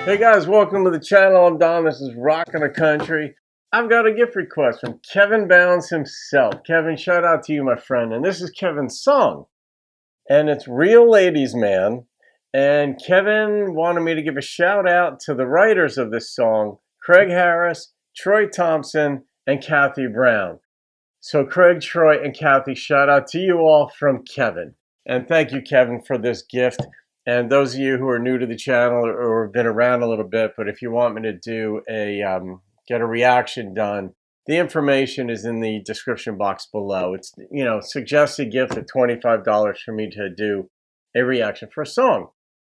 Hey guys, welcome to the channel. I'm Don. This is Rockin' the Country. I've got a gift request from Kevin Bounds himself. Kevin, shout out to you, my friend. And this is Kevin's song. And it's Real Ladies Man. And Kevin wanted me to give a shout out to the writers of this song, Craig Harris, Troy Thompson, and Kathy Brown. So Craig, Troy, and Kathy, shout out to you all from Kevin. And thank you, Kevin, for this gift. And those of you who are new to the channel or have been around a little bit, but if you want me to do get a reaction done, the information is in the description box below. It's, suggested gift of $25 for me to do a reaction for a song.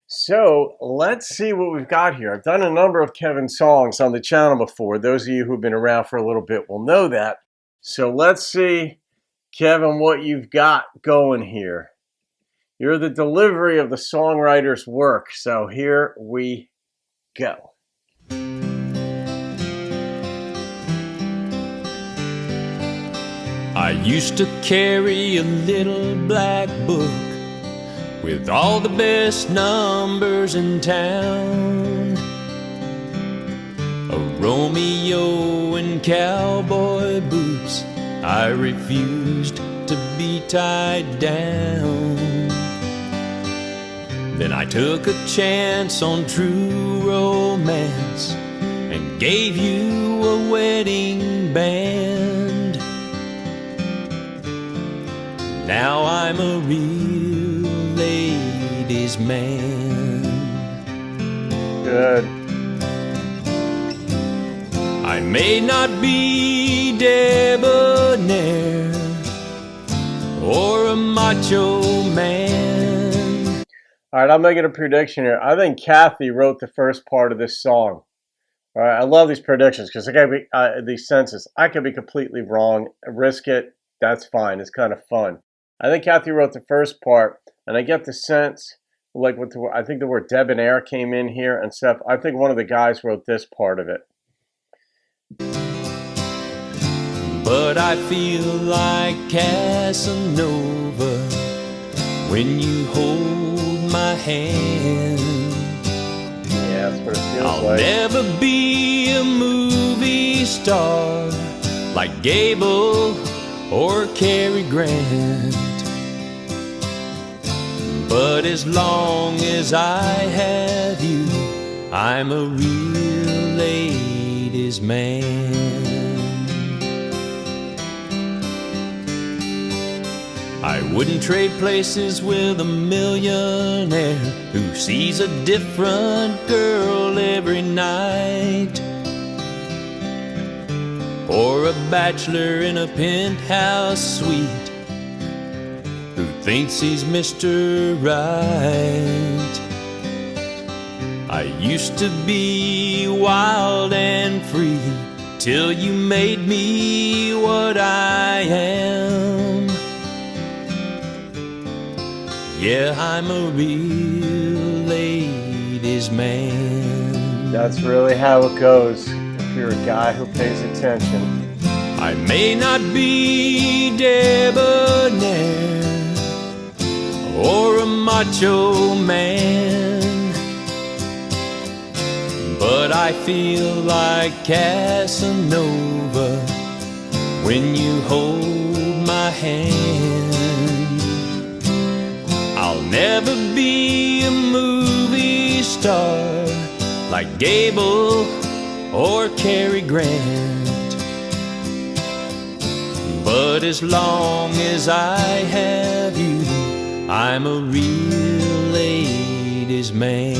So let's see what we've got here. I've done a number of Kevin songs on the channel before. Those of you who've been around for a little bit will know that. So let's see, Kevin, what you've got going here. You're the delivery of the songwriter's work, so here we go. I used to carry a little black book with all the best numbers in town. A Romeo and cowboy boots, I refused to be tied down. Then I took a chance on true romance and gave you a wedding band. Now I'm a real ladies' man. Good. I may not be debonair or a macho man. All right, I'm making a prediction here. I think Kathy wrote the first part of this song. All right, I love these predictions because these senses. I could be completely wrong. Risk it. That's fine. It's kind of fun. I think Kathy wrote the first part, and I get the sense, I think the word debonair came in here and stuff. I think one of the guys wrote this part of it. But I feel like Casanova when you hold my hand. Yeah, that's what it feels I'll like. never be a movie star like Gable or Cary Grant, but as long as I have you, I'm a real ladies' man. I wouldn't trade places with a millionaire who sees a different girl every night, or a bachelor in a penthouse suite who thinks he's Mr. Right. I used to be wild and free till you made me what I am. Yeah, I'm a real ladies' man. That's really how it goes if you're a guy who pays attention. I may not be debonair or a macho man, but I feel like Casanova when you hold my hand. I'll never be a movie star like Gable or Cary Grant, but as long as I have you, I'm a real ladies' man.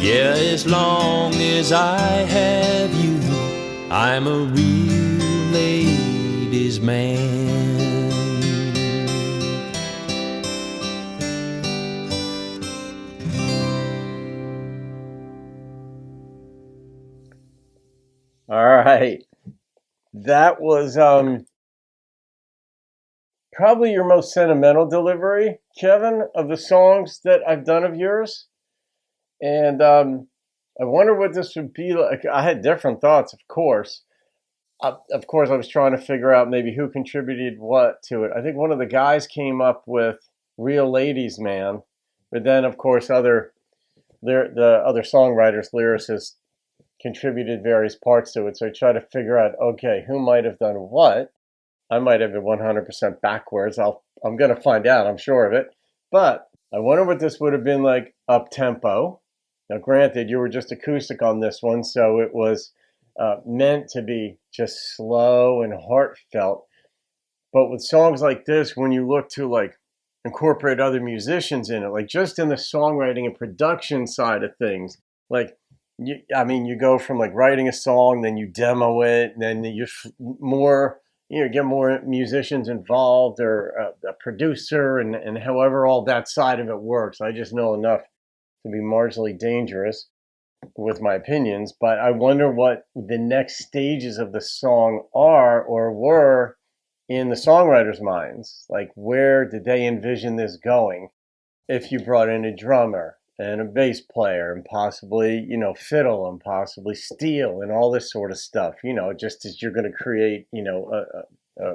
Yeah, as long as I have you, I'm a real ladies' man. All right. That was probably your most sentimental delivery, Kevin, of the songs that I've done of yours. And I wonder what this would be like. I had different thoughts, of course. of course, I was trying to figure out maybe who contributed what to it. I think one of the guys came up with "Real Ladies Man," but then, of course, the other songwriters, lyricists, contributed various parts to it. So I tried to figure out, okay, who might have done what. I might have been 100% backwards. I'm going to find out, I'm sure of it. But I wonder what this would have been like up tempo. Now, granted, you were just acoustic on this one, so it was meant to be just slow and heartfelt. But with songs like this, when you look to like incorporate other musicians in it, like just in the songwriting and production side of things, like you go from like writing a song, then you demo it, and then you get more musicians involved, or a producer, and however all that side of it works. I just know enough to be marginally dangerous with my opinions, but I wonder what the next stages of the song are or were in the songwriters' minds. Like, where did they envision this going? If you brought in a drummer and a bass player and possibly, fiddle and possibly steel and all this sort of stuff, just as you're going to create, a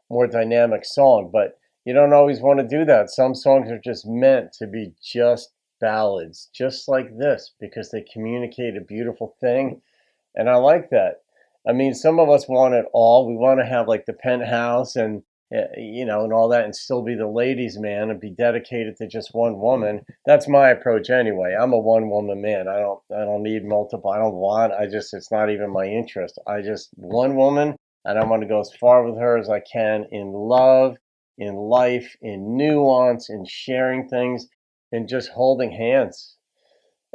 more dynamic song. But you don't always want to do that. Some songs are just meant to be just ballads, just like this, because they communicate a beautiful thing. And I like that. I mean, some of us want it all. We want to have like the penthouse and and all that, and still be the ladies' man and be dedicated to just one woman. That's my approach anyway. I'm a one woman man. I don't need multiple. I don't want. It's not even my interest. I just one woman, and I want to go as far with her as I can in love, in life, in nuance, in sharing things, and just holding hands.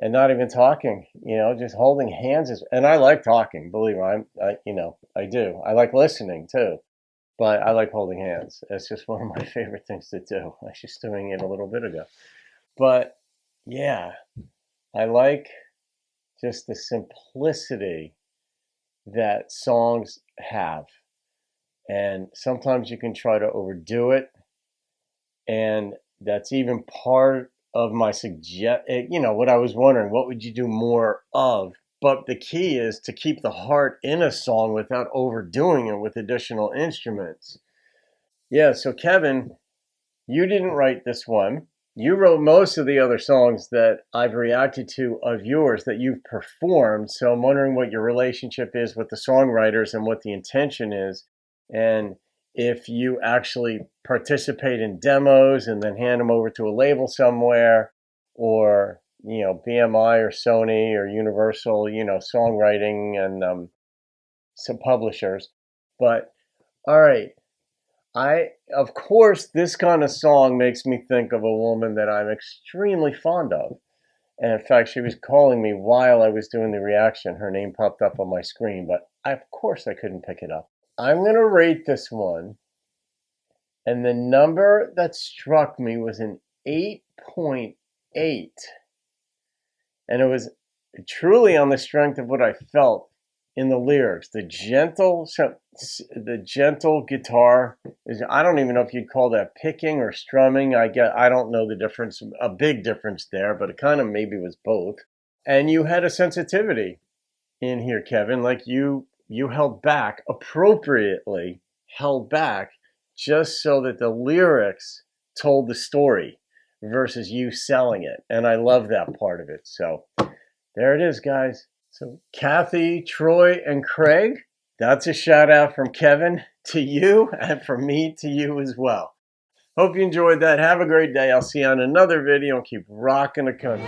And not even talking, just holding hands and I like talking, believe me, I do. I like listening too, but I like holding hands. It's just one of my favorite things to do. I was just doing it a little bit ago. But yeah, I like just the simplicity that songs have. And sometimes you can try to overdo it. And that's even part of my what I was wondering, what would you do more of? But the key is to keep the heart in a song without overdoing it with additional instruments. Yeah, so Kevin, you didn't write this one. You wrote most of the other songs that I've reacted to of yours that you've performed. So I'm wondering what your relationship is with the songwriters and what the intention is. And if you actually participate in demos and then hand them over to a label somewhere, or BMI or Sony or Universal, songwriting and some publishers. But all right, of course, this kind of song makes me think of a woman that I'm extremely fond of. And in fact, she was calling me while I was doing the reaction. Her name popped up on my screen, but of course I couldn't pick it up. I'm going to rate this one, and the number that struck me was an 8.8. And it was truly on the strength of what I felt in the lyrics. The gentle guitar is, I don't even know if you'd call that picking or strumming. I don't know the difference, a big difference there, but it kind of maybe was both. And you had a sensitivity in here, Kevin, like you held back, appropriately held back, just so that the lyrics told the story versus you selling it. And I love that part of it. So there it is, guys. So Kathy, Troy, and Craig, that's a shout out from Kevin to you, and from me to you as well. Hope you enjoyed that. Have a great day. I'll see you on another video, and keep rocking the country.